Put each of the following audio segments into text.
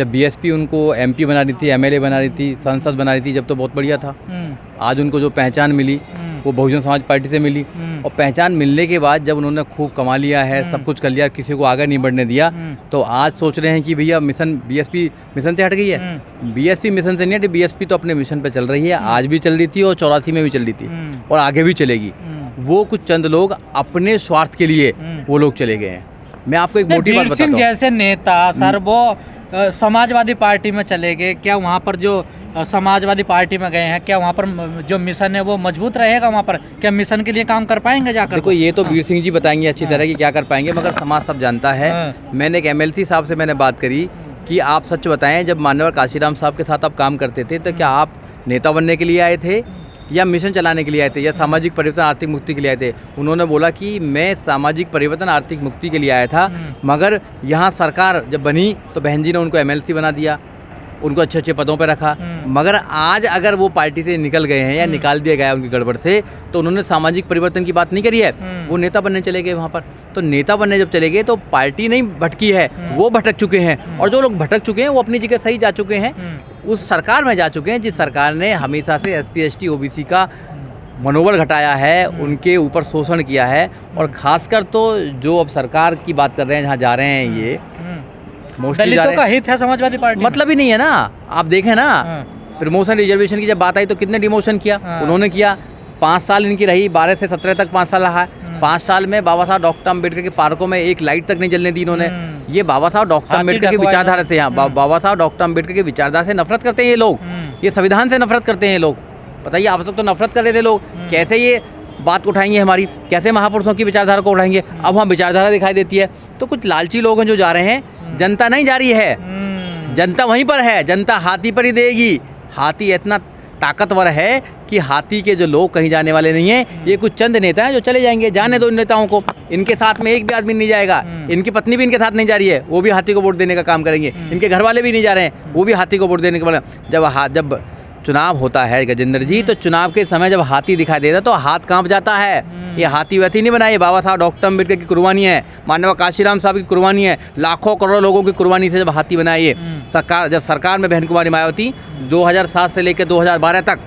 जब बीएसपी उनको एमपी बना रही थी, एमएलए बना रही थी, सांसद बना रही थी, जब तो बहुत बढ़िया था। आज उनको जो पहचान मिली वो बहुजन समाज पार्टी से मिली, और पहचान मिलने के बाद जब उन्होंने खूब कमा लिया है, सब कुछ कर लिया, किसी को आगे नहीं बढ़ने दिया, तो आज सोच रहे हैं कि भैया मिशन बीएसपी मिशन से हट गई है। बीएसपी मिशन से नहीं हटी, बीएसपी तो अपने मिशन पे चल रही है, आज भी चल रही थी और 84 में भी चल रही थी और आगे भी चलेगी। वो कुछ चंद लोग अपने स्वार्थ के लिए वो लोग चले गए हैं। मैं आपको एक मोटी बात बताता हूँ, जैसे नेता सर वो समाजवादी पार्टी में चले गए, क्या वहाँ पर जो समाजवादी पार्टी में गए हैं, क्या वहाँ पर जो मिशन है वो मजबूत रहेगा? वहाँ पर क्या मिशन के लिए काम कर पाएंगे जाकर? देखो ये तो वीर सिंह जी बताएंगे अच्छी तरह कि क्या कर पाएंगे, मगर समाज सब जानता है। मैंने एक एमएलसी साहब से मैंने बात करी कि आप सच बताएं, जब मान्यवर काशीराम साहब के साथ आप काम करते थे तो क्या आप नेता बनने के लिए आए थे या मिशन चलाने के लिए आए थे या सामाजिक परिवर्तन आर्थिक मुक्ति के लिए आए थे? उन्होंने बोला कि मैं सामाजिक परिवर्तन आर्थिक मुक्ति के लिए आया था, मगर यहाँ सरकार जब बनी तो बहन जी ने उनको एमएलसी बना दिया, उनको अच्छे अच्छे पदों पर रखा। मगर आज अगर वो पार्टी से निकल गए हैं या निकाल दिया गया उनकी गड़बड़ से, तो उन्होंने सामाजिक परिवर्तन की बात नहीं करी है, वो नेता बनने चले गए वहाँ पर। तो नेता बनने जब चले गए तो पार्टी नहीं भटकी है, वो भटक चुके हैं, और जो लोग भटक चुके हैं वो अपनी जगह सही जा चुके हैं, उस सरकार में जा चुके हैं जिस सरकार ने हमेशा से एससी एसटी ओबीसी का मनोबल घटाया है, उनके ऊपर शोषण किया है। और खासकर तो जो अब सरकार की बात कर रहे हैं, जहाँ जा रहे हैं ये मोस्टली दलितों का हित है समाजवादी पार्टी, मतलब ही नहीं है ना। आप देखें ना, प्रमोशन रिजर्वेशन की जब बात आई तो कितने डिमोशन किया उन्होंने किया। 5 साल इनकी रही, 12 से 17 तक 5 साल रहा है। 5 साल में बाबा साहब डॉक्टर अम्बेडकर के पार्कों में एक लाइट तक नहीं जलने दी इन्होंने। ये बाबा साहब डॉक्टर अम्बेडकर की विचारधारा से, यहाँ बाबा साहब डॉक्टर अम्बेडकर की विचारधारा से नफरत करते हैं ये लोग, ये संविधान से नफरत करते हैं ये लोग। बताइए, आप तक तो नफरत कर रहे थे लोग, कैसे ये बात उठाएंगे हमारी, कैसे महापुरुषों की विचारधारा को उठाएंगे? अब वहाँ विचारधारा दिखाई देती है। तो कुछ लालची लोग हैं जो जा रहे हैं, जनता नहीं जा रही है, जनता वहीं पर है, जनता हाथी पर ही देगी। हाथी इतना ताकतवर है कि हाथी के जो लोग कहीं जाने वाले नहीं हैं। ये कुछ चंद नेता हैं जो चले जाएंगे, जाने दो इन नेताओं को, इनके साथ में एक भी आदमी नहीं जाएगा। इनकी पत्नी भी इनके साथ नहीं जा रही है, वो भी हाथी को वोट देने का काम करेंगे। इनके घर वाले भी नहीं जा रहे हैं, वो भी हाथी को वोट देने का। जब चुनाव होता है गजेंद्र जी, तो चुनाव के समय जब हाथी दिखाई देता है तो हाथ कांप जाता है। ये हाथी वैसे ही नहीं बनाए, बाबा साहब डॉक्टर अम्बेडकर की कुर्बानी है, माननीय काशीराम साहब की कुर्बानी है, लाखों करोड़ों लोगों की कुर्बानी से जब हाथी बनाए ये सरकार। जब सरकार में बहन कुमारी मायावती 2007 से लेकर 2012 तक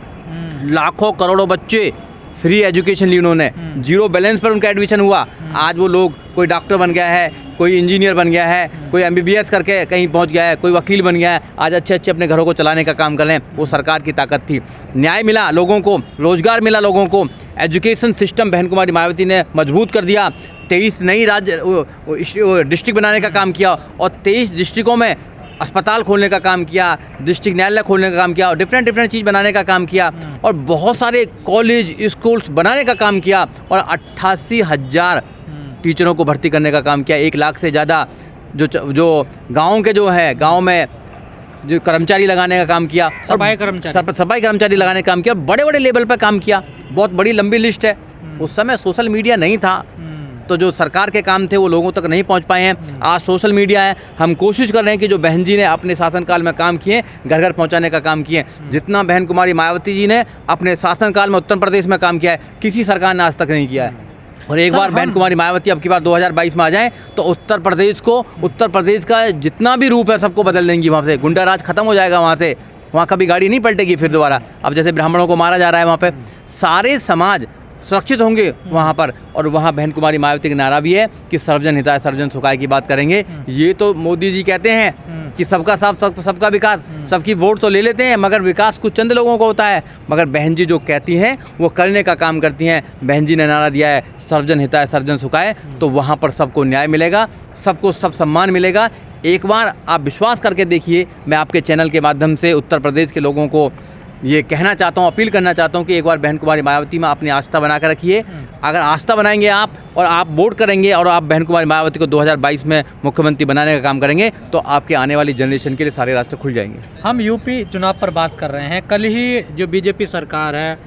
लाखों करोड़ों बच्चे फ्री एजुकेशन ली उन्होंने, 0 बैलेंस पर उनका एडमिशन हुआ। आज वो लोग, कोई डॉक्टर बन गया है, कोई इंजीनियर बन गया है, कोई MBBS करके कहीं पहुंच गया है, कोई वकील बन गया है, आज अच्छे अच्छे अपने घरों को चलाने का काम कर रहे हैं। वो सरकार की ताकत थी। न्याय मिला लोगों को, रोजगार मिला लोगों को, एजुकेशन सिस्टम बहन कुमारी मायावती ने मजबूत कर दिया। 23 नई राज्य डिस्ट्रिक्ट बनाने का काम किया और 23 डिस्ट्रिक्टों में अस्पताल खोलने का काम किया, डिस्ट्रिक्ट न्यायालय खोलने का काम किया और डिफरेंट चीज़ बनाने का काम किया और बहुत सारे कॉलेज स्कूल्स बनाने का काम किया और 88,000 टीचरों को भर्ती करने का काम किया। 1 लाख से ज़्यादा जो गाँव के जो है, गाँव में जो कर्मचारी लगाने का काम किया, सफाई कर्मचारी लगाने का काम किया, बड़े बड़े लेवल पर काम किया। बहुत बड़ी लंबी लिस्ट है। उस समय सोशल मीडिया नहीं था, तो जो सरकार के काम थे वो लोगों तक नहीं पहुंच पाए हैं। आज सोशल मीडिया है, हम कोशिश कर रहे हैं कि जो बहन जी ने अपने शासनकाल में काम किए, घर घर पहुंचाने का काम किए। जितना बहन कुमारी मायावती जी ने अपने शासनकाल में उत्तर प्रदेश में काम किया है, किसी सरकार ने आज तक नहीं किया है। और एक बार बहन कुमारी मायावती अब की बार 2022 में आ जाएं तो उत्तर प्रदेश का जितना भी रूप है सबको बदल देंगी। वहाँ से गुंडा राज खत्म हो जाएगा, वहाँ कभी गाड़ी नहीं पलटेगी फिर दोबारा। अब जैसे ब्राह्मणों को मारा जा रहा है, वहाँ पे सारे समाज सुरक्षित होंगे वहाँ पर। और वहाँ बहन कुमारी मायावती का नारा भी है कि सर्वजन हिताय सर्वजन सुखाय की बात करेंगे। ये तो मोदी जी कहते हैं कि सबका साथ सबका विकास, सबकी वोट तो ले लेते हैं मगर विकास कुछ चंद लोगों को होता है। मगर बहन जी जो कहती हैं वो करने का काम करती हैं। बहन जी ने नारा दिया है सर्वजन हिताय सर्वजन सुखाय, तो वहाँ पर सबको न्याय मिलेगा, सबको सब सम्मान मिलेगा। एक बार आप विश्वास करके देखिए। मैं आपके चैनल के माध्यम से उत्तर प्रदेश के लोगों को ये कहना चाहता हूँ, अपील करना चाहता हूँ कि एक बार बहन कुमारी मायावती में अपनी आस्था बना कर रखिए। अगर आस्था बनाएंगे आप और आप वोट करेंगे और आप बहन कुमारी मायावती को 2022 में मुख्यमंत्री बनाने का काम करेंगे तो आपके आने वाली जनरेशन के लिए सारे रास्ते खुल जाएंगे। हम यूपी चुनाव पर बात कर रहे हैं। कल ही जो बीजेपी सरकार है,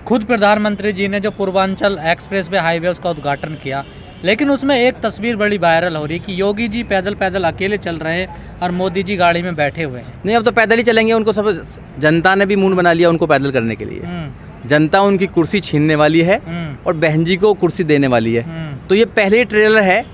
खुद प्रधानमंत्री जी ने जो पूर्वांचल एक्सप्रेस वे हाईवे उसका उद्घाटन किया, लेकिन उसमें एक तस्वीर बड़ी वायरल हो रही है कि योगी जी पैदल पैदल अकेले चल रहे हैं और मोदी जी गाड़ी में बैठे हुए हैं। नहीं, अब तो पैदल ही चलेंगे। उनको सब जनता ने भी मूड बना लिया उनको पैदल करने के लिए। जनता उनकी कुर्सी छीनने वाली है और बहन जी को कुर्सी देने वाली है। तो ये पहले ट्रेलर है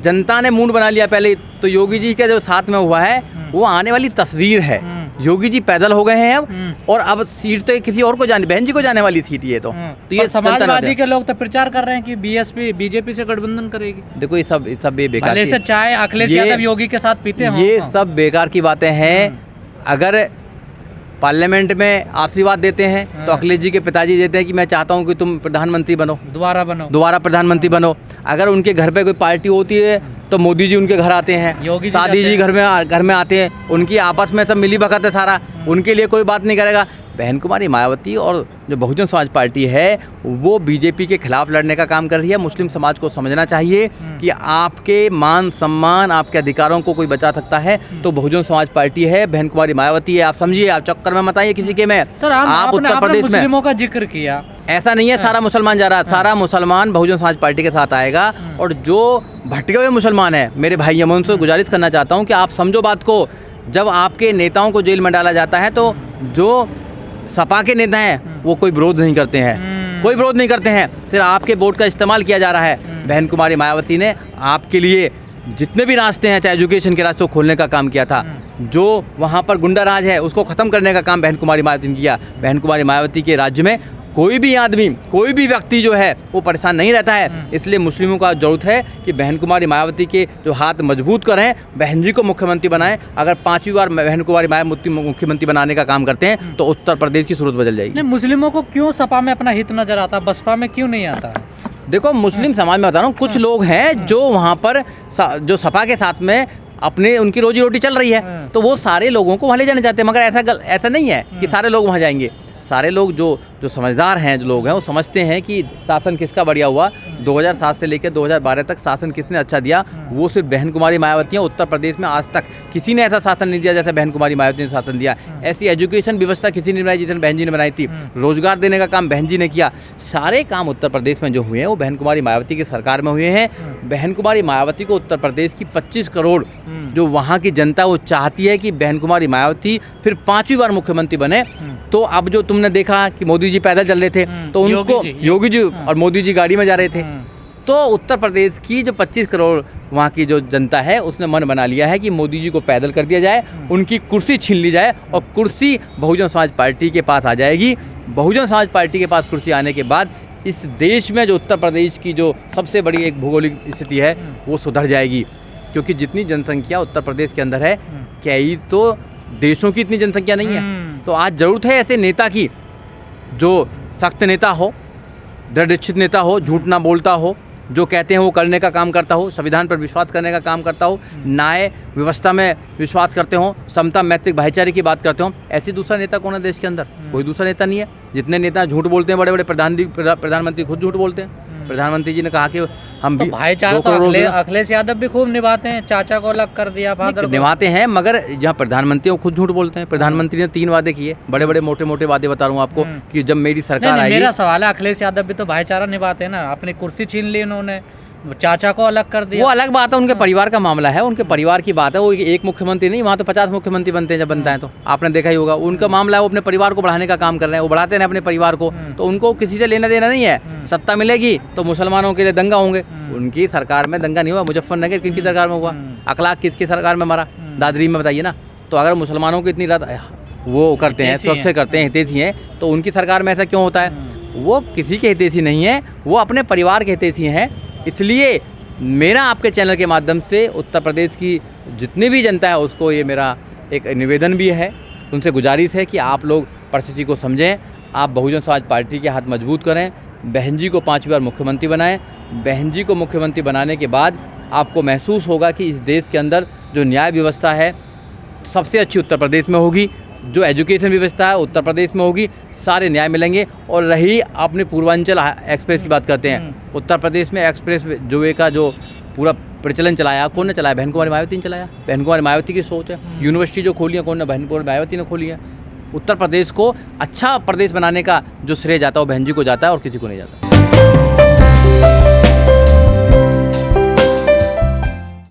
जनता ने मूड बना लिया पहले, तो योगी जी का जो साथ में हुआ है वो आने वाली तस्वीर है। योगी जी पैदल हो गए हैं अब, और अब सीट तो किसी और को जाने, बहन जी को जाने वाली सीट ये तो ये समाजवादी के लोग तो प्रचार कर रहे हैं कि बीजेपी से गठबंधन करेगी। देखो ये सब बेकार, भले से चाय अखिलेश यादव योगी के साथ पीते हैं, ये सब बेकार की बातें हैं। अगर पार्लियामेंट में आशीर्वाद देते हैं तो अखिलेश जी के पिताजी देते हैं कि मैं चाहता हूं कि तुम प्रधानमंत्री बनो, दोबारा प्रधानमंत्री बनो। अगर उनके घर पे कोई पार्टी होती है तो मोदी जी उनके घर आते हैं, योगी शादी जी घर में आते हैं, उनकी आपस में सब मिली भगत है सारा, उनके लिए कोई बात नहीं करेगा। बहन कुमारी मायावती और जो बहुजन समाज पार्टी है वो बीजेपी के खिलाफ लड़ने का काम कर रही है। मुस्लिम समाज को समझना चाहिए कि आपके मान सम्मान, आपके अधिकारों को कोई बचा सकता है तो बहुजन समाज पार्टी है, बहन कुमारी मायावती है। आप समझिए, आप चक्कर में मत आइए किसी के में। सर आप उत्तर प्रदेश में मुस्लिमों का जिक्र किया, ऐसा नहीं है सारा मुसलमान जा रहा, सारा मुसलमान बहुजन समाज पार्टी के साथ आएगा। और जो भटके हुए मुसलमान हैं मेरे भाई, मैं उनसे गुजारिश करना चाहता हूँ कि आप समझो बात को। जब आपके नेताओं को जेल में डाला जाता है तो जो सपा के नेता हैं वो कोई विरोध नहीं करते हैं, कोई विरोध नहीं करते हैं, सिर्फ आपके वोट का इस्तेमाल किया जा रहा है। बहन कुमारी मायावती ने आपके लिए जितने भी रास्ते हैं, चाहे एजुकेशन के रास्ते को खोलने का काम किया था, जो वहाँ पर गुंडा राज है उसको ख़त्म करने का काम बहन कुमारी मायावती ने किया। बहन कुमारी मायावती के राज्य में कोई भी आदमी, कोई भी व्यक्ति जो है वो परेशान नहीं रहता है। इसलिए मुस्लिमों का जरूरत है कि बहन कुमारी मायावती के जो हाथ मजबूत करें, बहन जी को मुख्यमंत्री बनाएं। अगर 5वीं बार बहन कुमारी मायावती मुख्यमंत्री बनाने का काम करते हैं तो उत्तर प्रदेश की सूरत बदल जाएगी। मुस्लिमों को क्यों सपा में अपना हित नजर आता, बसपा में क्यों नहीं आता? देखो, मुस्लिम समाज में बता रहा हूँ, कुछ लोग हैं जो वहाँ पर जो सपा के साथ में अपने उनकी रोजी रोटी चल रही है तो वो सारे लोगों को वहाँ ले जाने चाहते हैं। मगर ऐसा नहीं है कि सारे लोग वहाँ जाएंगे। सारे लोग जो समझदार हैं, जो लोग हैं वो समझते हैं कि शासन किसका बढ़िया हुआ, 2007 से लेकर 2012 तक शासन किसने अच्छा दिया, वो सिर्फ बहन कुमारी मायावती हैं। उत्तर प्रदेश में आज तक किसी ने ऐसा शासन नहीं दिया जैसे बहन कुमारी मायावती ने शासन दिया। ऐसी एजुकेशन व्यवस्था किसी ने बनाई जितने बहन जी ने बनाई थी। रोजगार देने का काम बहन जी ने किया। सारे काम उत्तर प्रदेश में जो हुए हैं वो बहन कुमारी मायावती की सरकार में हुए हैं। बहन कुमारी मायावती को उत्तर प्रदेश की 25 करोड़ जो वहाँ की जनता वो चाहती है कि बहन कुमारी मायावती फिर 5वीं बार मुख्यमंत्री बने। तो अब जो तुमने देखा कि मोदी जी पैदल चल रहे थे तो उनको योगी जी और मोदी जी गाड़ी में जा रहे थे, तो उत्तर प्रदेश की जो 25 करोड़ वहाँ की जो जनता है उसने मन बना लिया है कि मोदी जी को पैदल कर दिया जाए, उनकी कुर्सी छीन ली जाए और कुर्सी बहुजन समाज पार्टी के पास आ जाएगी। बहुजन समाज पार्टी के पास कुर्सी आने के बाद इस देश में जो उत्तर प्रदेश की जो सबसे बड़ी एक भौगोलिक स्थिति है वो सुधर जाएगी। क्योंकि जितनी जनसंख्या उत्तर प्रदेश के अंदर है, क्या ये तो देशों की इतनी जनसंख्या नहीं है। तो आज ज़रूरत है ऐसे नेता की जो सख्त नेता हो, दृढ़ नेता हो, झूठ ना बोलता हो, जो कहते हैं वो करने का काम करता हो, संविधान पर विश्वास करने का काम करता हो, न्याय व्यवस्था में विश्वास करते हो, समता मैत्रिक भाईचारे की बात करते हो। ऐसी दूसरा नेता कौन है देश के अंदर? कोई दूसरा नेता नहीं है। जितने नेता झूठ बोलते हैं, बड़े बड़े प्रधानमंत्री खुद झूठ बोलते हैं। प्रधानमंत्री जी ने कहा कि हम भी भाईचारा तो अखिलेश यादव भी खूब निभाते हैं, चाचा को अलग कर दिया, निभाते हैं, मगर जहाँ प्रधानमंत्री वो खुद झूठ बोलते हैं। प्रधानमंत्री ने 3 वादे किए, बड़े बड़े मोटे मोटे वादे बता रहा हूँ आपको कि जब मेरी सरकार आएगी। मेरा सवाल है, अखिलेश यादव भी तो भाईचारा निभाते हैं ना, अपनी कुर्सी छीन ली उन्होंने, चाचा को अलग कर दिया। वो अलग बात है, उनके परिवार का मामला है, उनके परिवार की बात है। वो एक मुख्यमंत्री नहीं, वहाँ तो 50 मुख्यमंत्री बनते हैं जब बनता है तो आपने देखा ही होगा। उनका मामला है, वो अपने परिवार को बढ़ाने का काम कर रहे हैं, वो बढ़ाते हैं अपने परिवार को। तो उनको किसी से लेना देना नहीं है। सत्ता मिलेगी तो मुसलमानों के लिए दंगा होंगे। उनकी सरकार में दंगा नहीं हुआ। मुजफ्फरनगर किसकी सरकार में हुआ? अखलाक किसकी सरकार में मरा? दादरी में, बताइए ना। तो अगर मुसलमानों की इतनी वो करते हैं, सबसे करते हैं, हितैषी हैं, तो उनकी सरकार में ऐसा क्यों होता है? वो किसी के हितैषी नहीं है, वो अपने परिवार के हितैषी हैं। इसलिए मेरा आपके चैनल के माध्यम से उत्तर प्रदेश की जितनी भी जनता है उसको ये मेरा एक निवेदन भी है, उनसे गुजारिश है कि आप लोग परिस्थिति को समझें, आप बहुजन समाज पार्टी के हाथ मजबूत करें, बहन जी को 5वीं बार मुख्यमंत्री बनाएं। बहन जी को मुख्यमंत्री बनाने के बाद आपको महसूस होगा कि इस देश के अंदर जो न्याय व्यवस्था है सबसे अच्छी उत्तर प्रदेश में होगी, जो एजुकेशन व्यवस्था है उत्तर प्रदेश में होगी, सारे न्याय मिलेंगे। और रही अपने पूर्वांचल एक्सप्रेस की बात करते हैं, उत्तर प्रदेश में एक्सप्रेस वे का जो पूरा प्रचलन चलाया, कौन ने चलाया? बहन कुमारी मायावती ने चलाया। बहन कुमारी मायावती की सोच है। यूनिवर्सिटी जो खोली है, कौन ने? बहन कुमारी मायावती ने खोली है। उत्तर प्रदेश को अच्छा प्रदेश बनाने का जो श्रेय जाता है वो बहन जी को जाता है और किसी को नहीं जाता।